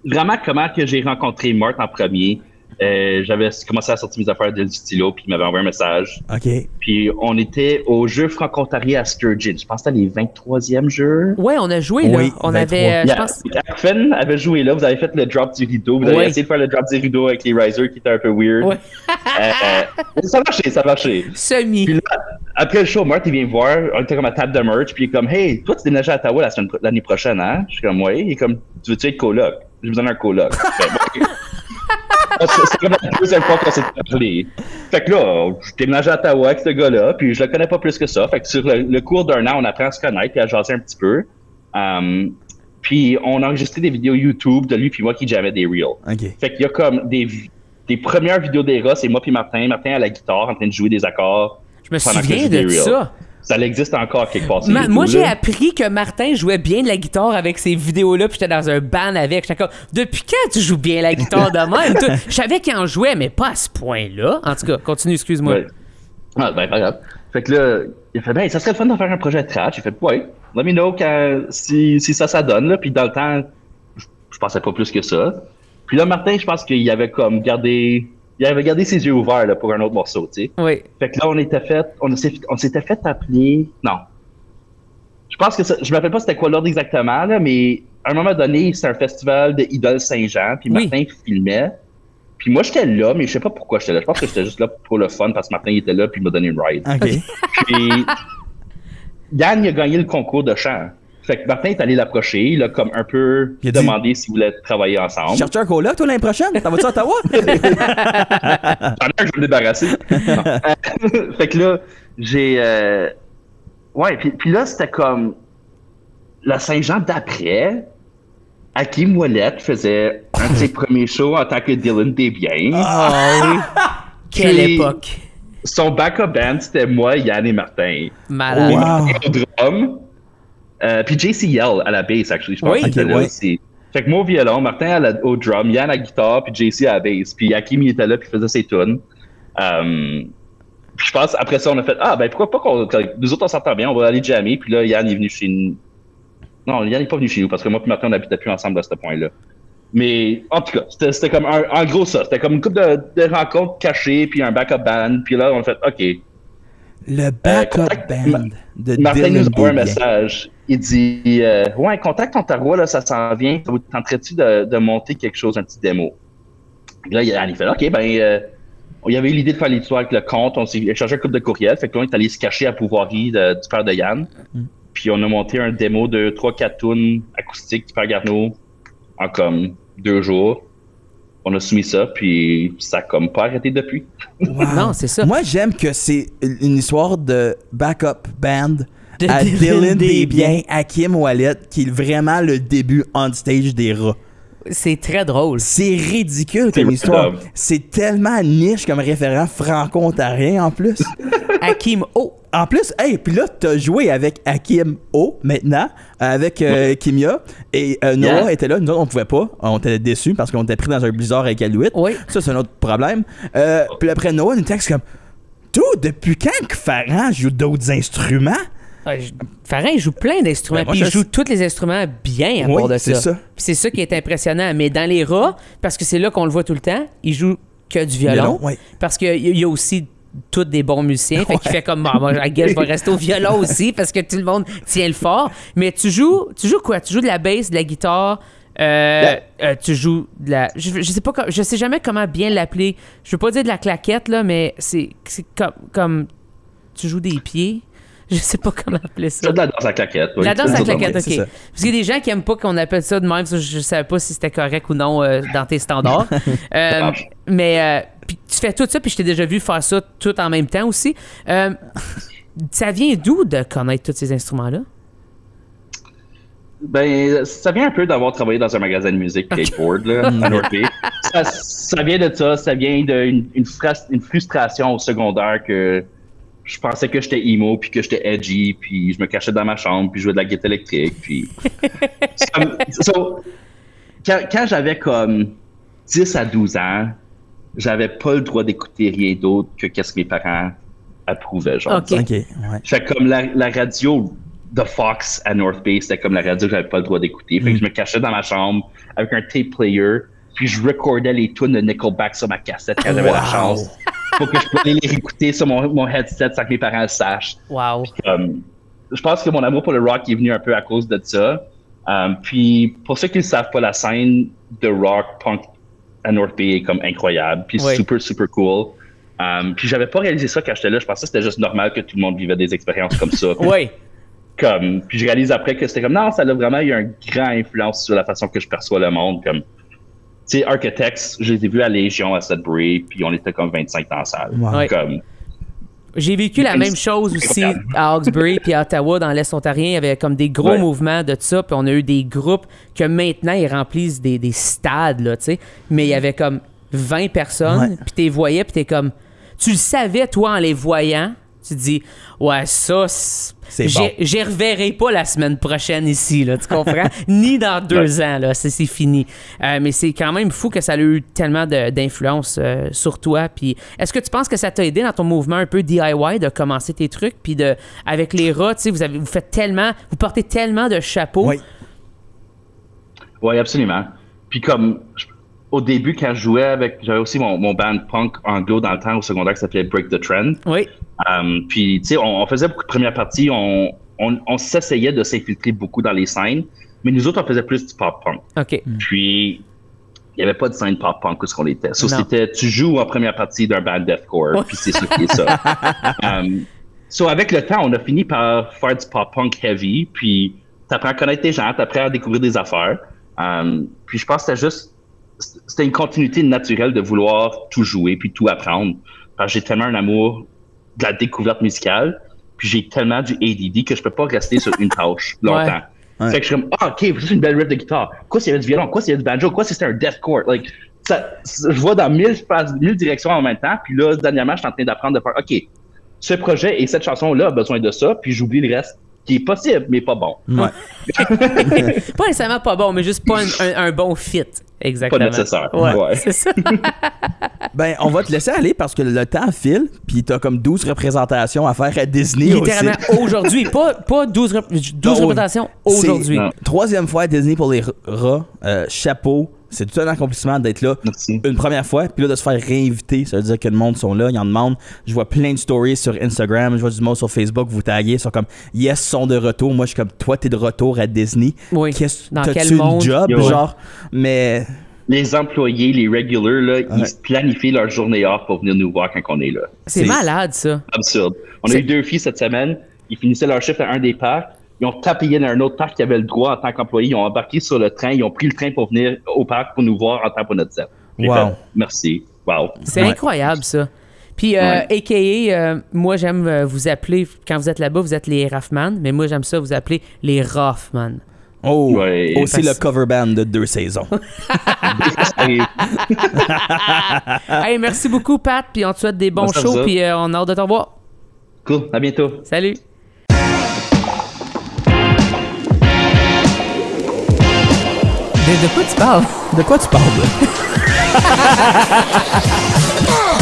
[SPEAKER 4] Vraiment, comment que j'ai rencontré Marthe en premier? J'avais commencé à sortir mes affaires du stylo, puis il m'avait envoyé un message.
[SPEAKER 3] OK.
[SPEAKER 4] Puis on était au jeu Franco-Ontario à Sturgeon. Je pense que c'était les 23e jeux.
[SPEAKER 1] Ouais, on a joué, là.
[SPEAKER 3] Oui,
[SPEAKER 1] On
[SPEAKER 3] 23.
[SPEAKER 1] avait, je pense...
[SPEAKER 4] Akfen avait joué là. Vous avez fait le drop du rideau. Vous avez essayé de faire le drop du rideau avec les risers qui étaient un peu weird.
[SPEAKER 1] Ouais.
[SPEAKER 4] Ça marchait.
[SPEAKER 1] Semi.
[SPEAKER 4] Puis là, après le show, Marthe, il vient me voir. On était comme à table de merch. Puis il est comme, hey, toi, tu déménages à Ottawa l'année prochaine, hein? Je suis comme, ouais. Il est comme, tu veux-tu être coloc? J'ai besoin d'un coloc. C'est comme la deuxième fois qu'on s'est parlé. Fait que là, je déménage à Ottawa avec ce gars-là, puis je le connais pas plus que ça. Fait que sur le cours d'un an, on apprend à se connaître et à jaser un petit peu. Puis on a enregistré des vidéos YouTube de lui puis moi qui jammait des reels.
[SPEAKER 3] OK.
[SPEAKER 4] Fait qu'il y a comme des premières vidéos d'Era, c'est moi puis Martin. Martin à la guitare en train de jouer des accords.
[SPEAKER 1] Je me souviens de ça.
[SPEAKER 4] Ça existe encore quelque part.
[SPEAKER 1] Moi, j'ai appris que Martin jouait bien de la guitare avec ces vidéos-là, puis j'étais dans un band avec. J'étais comme, depuis quand tu joues bien la guitare de même? Je savais qu'il en jouait, mais pas à ce point-là. En tout cas, continue, excuse-moi.
[SPEAKER 4] Ouais. Ah, ben, pas grave. Fait que là, il a fait, ben, ça serait le fun de faire un projet de trash. J'ai fait, ouais, let me know si ça donne, là. Puis dans le temps, je pensais pas plus que ça. Puis là, Martin, je pense qu'il avait comme gardé ses yeux ouverts là, pour un autre morceau, tu sais.
[SPEAKER 1] Oui.
[SPEAKER 4] Fait que là, on s'était fait appeler. Non. Je pense que je me rappelle pas c'était quoi l'ordre exactement, là, mais à un moment donné, c'était un festival de Idole Saint-Jean, puis Martin filmait. Puis moi, j'étais là, mais je sais pas pourquoi j'étais là. Je pense que j'étais juste là pour le fun parce que Martin était là, puis il m'a donné une ride.
[SPEAKER 3] OK.
[SPEAKER 4] Puis Yann, il a gagné le concours de chant. Fait que Martin est allé l'approcher, il a comme un peu demandé s'il voulait travailler ensemble.
[SPEAKER 3] Cherches un coloc, toi, l'année prochaine? T'en vas-tu à Ottawa?
[SPEAKER 4] J'en ai un, je vais me débarrasser. Fait que là, j'ai... Ouais, puis là, c'était comme... La Saint-Jean d'après, Hakim Ouellette faisait un de ses premiers shows en tant que Dylan Desbiens.
[SPEAKER 1] Ah oui! Quelle époque!
[SPEAKER 4] Son backup band, c'était moi, Yann et Martin.
[SPEAKER 1] Malade.
[SPEAKER 3] Wow.
[SPEAKER 4] Au drum. Puis JC Yell à la bass, actually. Je pense
[SPEAKER 1] Oui,
[SPEAKER 4] qu'il était là aussi. Fait que moi au violon, Martin au drum, Yann à la guitare, puis JC à la bass. Puis Hakim il était là, puis il faisait ses tunes. Puis je pense, après ça, on a fait, ben pourquoi pas nous autres on s'entend bien, on va aller jammer. Puis là, Yann est venu chez nous. Non, Yann n'est pas venu chez nous, parce que moi et Martin, on n'habitait plus ensemble à ce point-là. Mais en tout cas, c'était comme en gros ça. C'était comme une couple de rencontres cachées, puis un backup band. Puis là, on a fait, OK.
[SPEAKER 3] Le backup band de
[SPEAKER 4] Martin
[SPEAKER 3] Dylan
[SPEAKER 4] nous envoie un
[SPEAKER 3] Desbiens.
[SPEAKER 4] message. Il dit ouais, contacte Ontario, là, ça s'en vient. Tenterais-tu de monter quelque chose, un petit démo? Puis là, il fait OK, ben, il y avait eu l'idée de faire l'histoire avec le compte. On s'est échangé un couple de courriels. Fait que là, on est allé se cacher à Pouvoirie du père de Yann. Puis on a monté un démo de 3-4 tunes acoustiques du père Garneau en comme 2 jours. On a soumis ça, puis ça a comme pas arrêté depuis.
[SPEAKER 3] Wow.
[SPEAKER 1] Non, c'est ça.
[SPEAKER 3] Moi, j'aime que c'est une histoire de backup band
[SPEAKER 1] De
[SPEAKER 3] à
[SPEAKER 1] Dylan
[SPEAKER 3] Dylan
[SPEAKER 1] Desbiens.
[SPEAKER 3] Desbiens, Hakim Ouellette, qui est vraiment le début on stage des rats.
[SPEAKER 1] C'est très drôle.
[SPEAKER 3] C'est ridicule
[SPEAKER 4] C'est
[SPEAKER 3] comme histoire.
[SPEAKER 4] random.
[SPEAKER 3] C'est tellement niche comme référent franco-ontarien en plus.
[SPEAKER 1] Hakim O.
[SPEAKER 3] En plus, hey, puis là, t'as joué avec Hakim O maintenant, avec Kimia, et Noah
[SPEAKER 4] Yeah.
[SPEAKER 3] était là. Nous autres, on pouvait pas. On était déçus parce qu'on était pris dans un blizzard avec Alouette.
[SPEAKER 1] Oui.
[SPEAKER 3] Ça, c'est un autre problème. Puis après, Noah nous texte comme, tout, depuis quand que Farhan joue d'autres instruments?
[SPEAKER 1] Farhan, il joue plein d'instruments,
[SPEAKER 3] Ben, moi,
[SPEAKER 1] puis il
[SPEAKER 3] je-
[SPEAKER 1] joue tous les instruments bien à
[SPEAKER 3] Oui,
[SPEAKER 1] part de
[SPEAKER 3] c'est ça.
[SPEAKER 1] Puis c'est ça qui est impressionnant. Mais dans les rats, parce que c'est là qu'on le voit tout le temps, il joue que du violon.
[SPEAKER 3] Violon, oui.
[SPEAKER 1] Parce qu'il y a aussi tous des bons musiciens. Fait qu'il fait comme, moi, à guess, je vais rester au violon aussi, parce que tout le monde tient le fort. Mais tu joues quoi? Tu joues de la bass, de la guitare, tu joues de la... Je sais jamais comment bien l'appeler. Je veux pas dire de la claquette, là, mais c'est comme tu joues des pieds. Je sais pas comment appeler ça.
[SPEAKER 4] C'est de la danse à claquette. Oui.
[SPEAKER 1] La danse à
[SPEAKER 3] c'est
[SPEAKER 1] claquette,
[SPEAKER 3] ça, c'est
[SPEAKER 1] ok.
[SPEAKER 3] ça.
[SPEAKER 1] Parce qu'il y a des gens qui aiment pas qu'on appelle ça de même. Ça, je savais pas si c'était correct ou non dans tes standards. Mais puis tu fais tout ça, puis je t'ai déjà vu faire ça tout en même temps aussi. Ça vient d'où de connaître tous ces instruments-là?
[SPEAKER 4] Ben, ça vient un peu d'avoir travaillé dans un magasin de musique skateboard, là, à North Bay. Ça vient de ça. Ça vient d'une frustration au secondaire que je pensais que j'étais emo, puis que j'étais edgy, puis je me cachais dans ma chambre, puis je jouais de la guitare électrique, puis... Quand j'avais comme 10 à 12 ans, j'avais pas le droit d'écouter rien d'autre que qu'est-ce que mes parents approuvaient, genre.
[SPEAKER 1] OK.
[SPEAKER 3] OK, ouais.
[SPEAKER 4] J'étais comme la radio de Fox à North Bay, c'était comme la radio que j'avais pas le droit d'écouter. Fait que je me cachais dans ma chambre avec un tape player, puis je recordais les tunes de Nickelback sur ma cassette quand j'avais la chance. Pour que je puisse les réécouter sur mon headset sans que mes parents le sachent.
[SPEAKER 1] Wow.
[SPEAKER 4] Je pense que mon amour pour le rock est venu un peu à cause de ça. Puis pour ceux qui ne savent pas, la scène de rock punk à North Bay est comme incroyable, puis super, super cool. Puis j'avais pas réalisé ça quand j'étais là. Je pensais que c'était juste normal que tout le monde vivait des expériences comme ça.
[SPEAKER 1] Oui.
[SPEAKER 4] Puis je réalise après que c'était comme, non, ça a vraiment eu une grande influence sur la façon que je perçois le monde. Comme, tu sais, Architects, je les ai vus à Légion, à Sudbury, puis on était comme 25 dans la salle.
[SPEAKER 1] Ouais.
[SPEAKER 4] Comme,
[SPEAKER 1] j'ai vécu la même chose aussi à Hawkesbury puis à Ottawa, dans l'Est ontarien. Il y avait comme des gros mouvements de ça, puis on a eu des groupes que maintenant, ils remplissent des stades, là, tu sais. Mais il y avait comme 20 personnes, puis tu les voyais, puis t'es comme... Tu le savais, toi, en les voyant, tu te dis, ouais, ça, j'y reverrai pas la semaine prochaine ici, là, tu comprends? Ni dans 2 ans, là, c'est fini. Mais c'est quand même fou que ça a eu tellement d'influence sur toi. Puis, est-ce que tu penses que ça t'a aidé dans ton mouvement un peu DIY de commencer tes trucs? Puis, avec les rats, tu sais, vous portez tellement de chapeaux.
[SPEAKER 4] Oui, absolument. Puis, comme... Au début, quand je jouais j'avais aussi mon band punk anglo dans le temps au secondaire qui s'appelait Break the Trend.
[SPEAKER 1] Oui.
[SPEAKER 4] Puis, tu sais, on faisait beaucoup de premières parties. On s'essayait de s'infiltrer beaucoup dans les scènes. Mais nous autres, on faisait plus du pop-punk.
[SPEAKER 1] OK.
[SPEAKER 4] Puis, il n'y avait pas de scène pop-punk où ce qu'on était. So, c'était, tu joues en première partie d'un band deathcore. Puis, c'est sûr qui est ça. Avec le temps, on a fini par faire du pop-punk heavy. Puis, t'apprends à connaître des gens, t'apprends à découvrir des affaires. Puis, je pense que c'était une continuité naturelle de vouloir tout jouer puis tout apprendre. Parce que j'ai tellement un amour de la découverte musicale, puis j'ai tellement du ADD que je peux pas rester sur une tâche longtemps. Fait que je suis comme, OK, c'est une belle riff de guitare. Quoi s'il y avait du violon? Quoi s'il y avait du banjo? Quoi si c'était un deathcore? Like, je vois dans 1000 directions en même temps, puis là, dernièrement, je suis en train d'apprendre de faire, OK, ce projet et cette chanson-là a besoin de ça, puis j'oublie le reste qui est possible, mais pas bon.
[SPEAKER 1] Pas nécessairement pas bon, mais juste pas un bon fit. Exactement.
[SPEAKER 4] Pas nécessaire.
[SPEAKER 1] Ouais. C'est ça.
[SPEAKER 3] Ben, on va te laisser aller parce que le temps file, puis t'as comme 12 représentations à faire à Disney
[SPEAKER 1] littéralement aussi. Aujourd'hui. Pas 12 représentations aujourd'hui.
[SPEAKER 3] 3e fois à Disney pour les rats. Chapeau. C'est tout un accomplissement d'être là une première fois, puis là de se faire réinviter, ça veut dire que le monde sont là, ils en demandent. Je vois plein de stories sur Instagram, je vois du monde sur Facebook vous taguer, ils sont comme yes, ils sont de retour. Moi je suis comme toi t'es de retour à Disney.
[SPEAKER 1] Oui.
[SPEAKER 3] Dans quel monde? Job, genre, mais
[SPEAKER 4] les employés, les regulars là, ils planifient leur journée off pour venir nous voir quand on est là.
[SPEAKER 1] C'est malade ça.
[SPEAKER 4] Absurde. On a eu 2 filles cette semaine, ils finissaient leur shift à un des parcs. Ils ont tapé dans un autre parc qui avait le droit en tant qu'employé. Ils ont embarqué sur le train. Ils ont pris le train pour venir au parc pour nous voir en temps pour notre set.
[SPEAKER 3] Wow.
[SPEAKER 4] Merci. Wow.
[SPEAKER 1] C'est incroyable, ça. Puis, a.k.a., moi, j'aime vous appeler, quand vous êtes là-bas, vous êtes les Raffman, mais moi, j'aime ça vous appeler les Roffman.
[SPEAKER 3] Oh, aussi le cover band de 2 saisons.
[SPEAKER 1] Hey, merci beaucoup, Pat, puis on te souhaite des bons shows, puis on a hâte de te revoir.
[SPEAKER 4] Cool, à bientôt.
[SPEAKER 1] Salut. De quoi tu parles?
[SPEAKER 3] De quoi tu parles?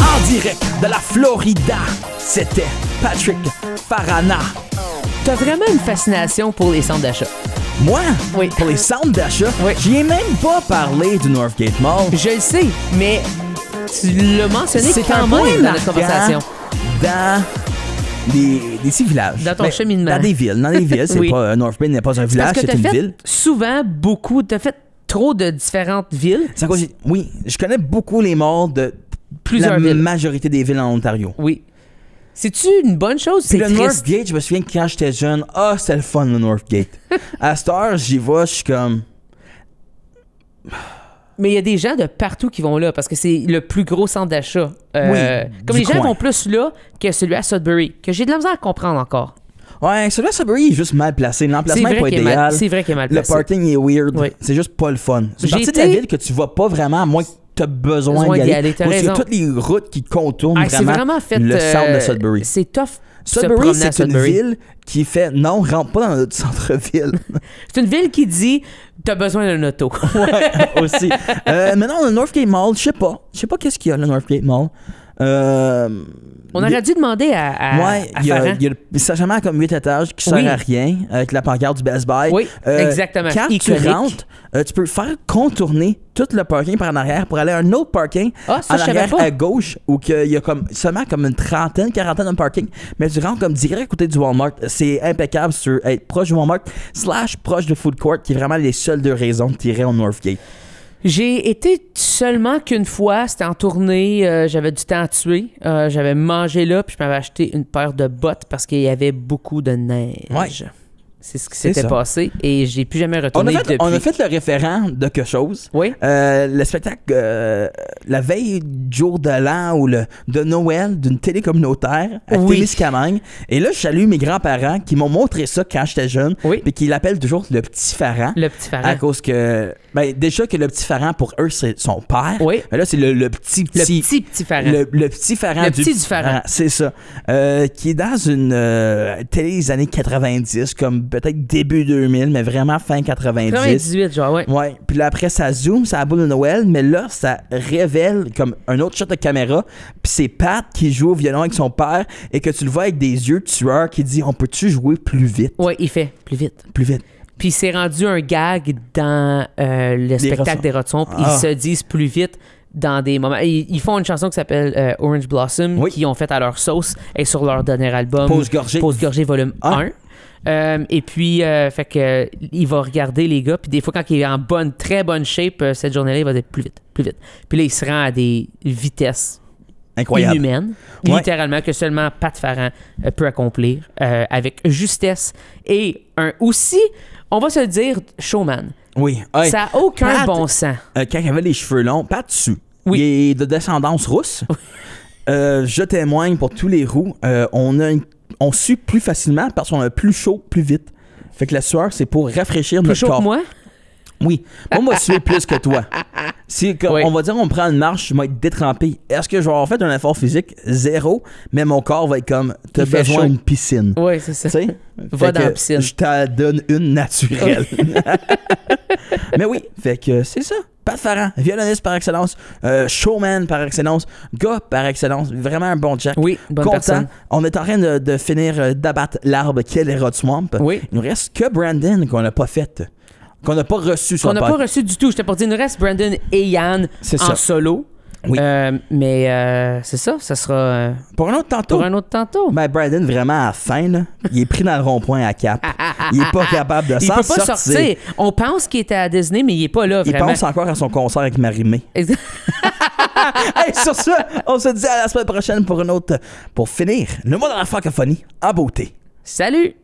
[SPEAKER 3] En direct de la Florida, c'était Patrick Farana.
[SPEAKER 1] T'as vraiment une fascination pour les centres d'achat.
[SPEAKER 3] Moi?
[SPEAKER 1] Oui.
[SPEAKER 3] Pour les centres d'achat?
[SPEAKER 1] Oui.
[SPEAKER 3] J'y ai même pas parlé du Northgate Mall.
[SPEAKER 1] Je le sais, mais tu l'as mentionné quand même dans notre conversation.
[SPEAKER 3] Dans des petits villages.
[SPEAKER 1] Dans ton cheminement.
[SPEAKER 3] Dans des villes. C'est pas, North Bay n'est pas un village, c'est une ville.
[SPEAKER 1] Souvent, t'as fait trop de différentes villes.
[SPEAKER 3] Oui, je connais beaucoup les morts de
[SPEAKER 1] plusieurs
[SPEAKER 3] villes. La majorité des villes en Ontario.
[SPEAKER 1] Oui. C'est-tu une bonne chose? C'est
[SPEAKER 3] le Northgate, je me souviens que quand j'étais jeune, c'était le fun, le Northgate. À cette heure, j'y vais, je suis comme...
[SPEAKER 1] Mais il y a des gens de partout qui vont là parce que c'est le plus gros centre d'achat. Comme les gens vont plus là que celui à Sudbury, que j'ai de la misère à comprendre encore.
[SPEAKER 3] Ouais, celui-là, Sudbury est juste mal placé. L'emplacement n'est pas idéal.
[SPEAKER 1] C'est vrai qu'il est mal placé.
[SPEAKER 3] Le parking est weird. Oui. C'est juste pas le fun. C'est une partie de la ville que tu vas pas vraiment, à moins que tu as besoin d'y aller.
[SPEAKER 1] T'as raison.
[SPEAKER 3] C'est toutes les routes qui contournent
[SPEAKER 1] vraiment
[SPEAKER 3] fait, le centre de Sudbury.
[SPEAKER 1] C'est tough.
[SPEAKER 3] Sudbury,
[SPEAKER 1] promener à
[SPEAKER 3] c'est une
[SPEAKER 1] Sudbury.
[SPEAKER 3] ville qui fait non, rentre pas dans notre centre-ville.
[SPEAKER 1] C'est une ville qui dit t'as besoin d'un auto.
[SPEAKER 3] Ouais, aussi. Maintenant, le Northgate Mall, je sais pas. Je sais pas qu'est-ce qu'il y a, le Northgate Mall.
[SPEAKER 1] On aurait dû demander à
[SPEAKER 3] Ouais, il y a le stationnement comme 8 étages qui sert
[SPEAKER 1] Oui.
[SPEAKER 3] à rien, avec la pancarte du Best Buy.
[SPEAKER 1] Oui, exactement.
[SPEAKER 3] Quand
[SPEAKER 1] Iconique.
[SPEAKER 3] tu rentres, tu peux faire contourner tout le parking par en arrière pour aller à un autre parking
[SPEAKER 1] Ah, ça,
[SPEAKER 3] en
[SPEAKER 1] je savais
[SPEAKER 3] arrière
[SPEAKER 1] pas.
[SPEAKER 3] à gauche où il y a comme seulement comme une trentaine, quarantaine de parking, mais tu rentres comme direct à côté du Walmart. C'est impeccable sur être proche du Walmart / proche de Food Court, qui est vraiment les seules deux raisons de tirer au Northgate.
[SPEAKER 1] J'ai été seulement qu'une fois, c'était en tournée, j'avais du temps à tuer, j'avais mangé là, puis je m'avais acheté une paire de bottes parce qu'il y avait beaucoup de neige.
[SPEAKER 3] Ouais.
[SPEAKER 1] C'est ce qui
[SPEAKER 3] C'est
[SPEAKER 1] s'était
[SPEAKER 3] ça.
[SPEAKER 1] passé et j'ai plus jamais
[SPEAKER 3] On
[SPEAKER 1] retourné depuis.
[SPEAKER 3] a fait le référent de quelque chose.
[SPEAKER 1] Oui.
[SPEAKER 3] Le spectacle, la veille du jour de l'an ou de Noël d'une télé communautaire à
[SPEAKER 1] Oui.
[SPEAKER 3] Témiscamingue. Et là, je salue mes grands-parents qui m'ont montré ça quand j'étais jeune.
[SPEAKER 1] Oui.
[SPEAKER 3] Puis qui l'appellent toujours le petit Pharaon.
[SPEAKER 1] Le petit
[SPEAKER 3] À
[SPEAKER 1] Pharaon.
[SPEAKER 3] cause que, ben, déjà que le petit Pharaon, pour eux, c'est son père.
[SPEAKER 1] Oui.
[SPEAKER 3] Mais là, c'est le petit.
[SPEAKER 1] Le petit Pharaon.
[SPEAKER 3] Le petit Pharaon.
[SPEAKER 1] Le petit du Pharaon.
[SPEAKER 3] C'est ça. Qui est dans une télé des années 90, comme peut-être début 2000, mais vraiment fin 90.
[SPEAKER 1] 98, genre, ouais.
[SPEAKER 3] Ouais, puis là après ça zoom, ça boule de Noël, mais là ça révèle comme un autre shot de caméra, puis c'est Pat qui joue au violon avec son père et que tu le vois avec des yeux tueurs qui dit on peut-tu jouer plus vite,
[SPEAKER 1] Ouais, il fait plus vite.
[SPEAKER 3] plus vite.
[SPEAKER 1] Puis c'est rendu un gag dans le spectacle des Rotsons. Puis
[SPEAKER 3] Ah.
[SPEAKER 1] ils se disent plus vite dans des moments. Ils font une chanson qui s'appelle Orange Blossom,
[SPEAKER 3] Oui.
[SPEAKER 1] qu'ils ont faite à leur sauce et sur leur dernier album.
[SPEAKER 3] Pause gorgée.
[SPEAKER 1] Pause gorgée volume
[SPEAKER 3] Ah.
[SPEAKER 1] 1. Et puis, fait que il va regarder les gars, puis des fois, quand il est en très bonne shape, cette journée-là, il va être plus vite, plus vite. Puis là, il se rend à des vitesses
[SPEAKER 3] Incroyable.
[SPEAKER 1] inhumaines,
[SPEAKER 3] Ouais.
[SPEAKER 1] littéralement, que seulement Pat Farran peut accomplir avec justesse et aussi, on va se le dire, showman.
[SPEAKER 3] Oui. Hey,
[SPEAKER 1] Ça n'a aucun
[SPEAKER 3] Pat,
[SPEAKER 1] bon sens.
[SPEAKER 3] quand il avait les cheveux longs, Pat dessus.
[SPEAKER 1] Oui.
[SPEAKER 3] Il est de descendance russe. Je témoigne pour tous les roux, on sue plus facilement parce qu'on a plus chaud plus vite. Fait que la sueur, c'est pour rafraîchir
[SPEAKER 1] Plus
[SPEAKER 3] notre
[SPEAKER 1] chaud
[SPEAKER 3] corps.
[SPEAKER 1] que moi?
[SPEAKER 3] Oui. Moi, je suer plus que toi. Si,
[SPEAKER 1] Oui.
[SPEAKER 3] on va dire, on prend une marche, je vais être détrempé. Est-ce que je vais avoir fait un effort physique? Zéro. Mais mon corps va être comme, t'as
[SPEAKER 1] Il fait
[SPEAKER 3] besoin
[SPEAKER 1] chaud.
[SPEAKER 3] d'une piscine.
[SPEAKER 1] Oui, c'est ça.
[SPEAKER 3] Tu sais?
[SPEAKER 1] Va
[SPEAKER 3] Fait
[SPEAKER 1] dans
[SPEAKER 3] que
[SPEAKER 1] la piscine.
[SPEAKER 3] Je t'en donne une naturelle. Mais oui, fait que c'est ça. Pat Farran, violoniste par excellence, showman par excellence, gars par excellence, vraiment un bon Jack.
[SPEAKER 1] Oui, bonne
[SPEAKER 3] Content.
[SPEAKER 1] personne.
[SPEAKER 3] On est en train de finir d'abattre l'arbre qu'est les Rod Swamp.
[SPEAKER 1] Oui.
[SPEAKER 3] Il nous reste que Brandon qu'on n'a pas fait, qu'on n'a pas reçu sur
[SPEAKER 1] On
[SPEAKER 3] le
[SPEAKER 1] n'a pas
[SPEAKER 3] podcast.
[SPEAKER 1] reçu du tout. J'étais pour dire, il nous reste Brandon et Yann
[SPEAKER 3] C'est
[SPEAKER 1] en
[SPEAKER 3] ça.
[SPEAKER 1] solo.
[SPEAKER 3] Oui.
[SPEAKER 1] Mais c'est ça, ça sera
[SPEAKER 3] Pour un autre tantôt.
[SPEAKER 1] pour un autre tantôt.
[SPEAKER 3] Ben Brandon, vraiment à la fin, là, il est pris dans le rond-point à Cap. Il est pas capable de
[SPEAKER 1] Il
[SPEAKER 3] s'en
[SPEAKER 1] peut pas
[SPEAKER 3] sortir.
[SPEAKER 1] sortir. On pense qu'il était à Disney, mais il est pas là,
[SPEAKER 3] Il
[SPEAKER 1] vraiment.
[SPEAKER 3] pense encore à son concert avec Marie-Mé.
[SPEAKER 1] Exa-
[SPEAKER 3] Hey, sur ce, on se dit à la semaine prochaine pour finir le mois de la francophonie en beauté.
[SPEAKER 1] Salut!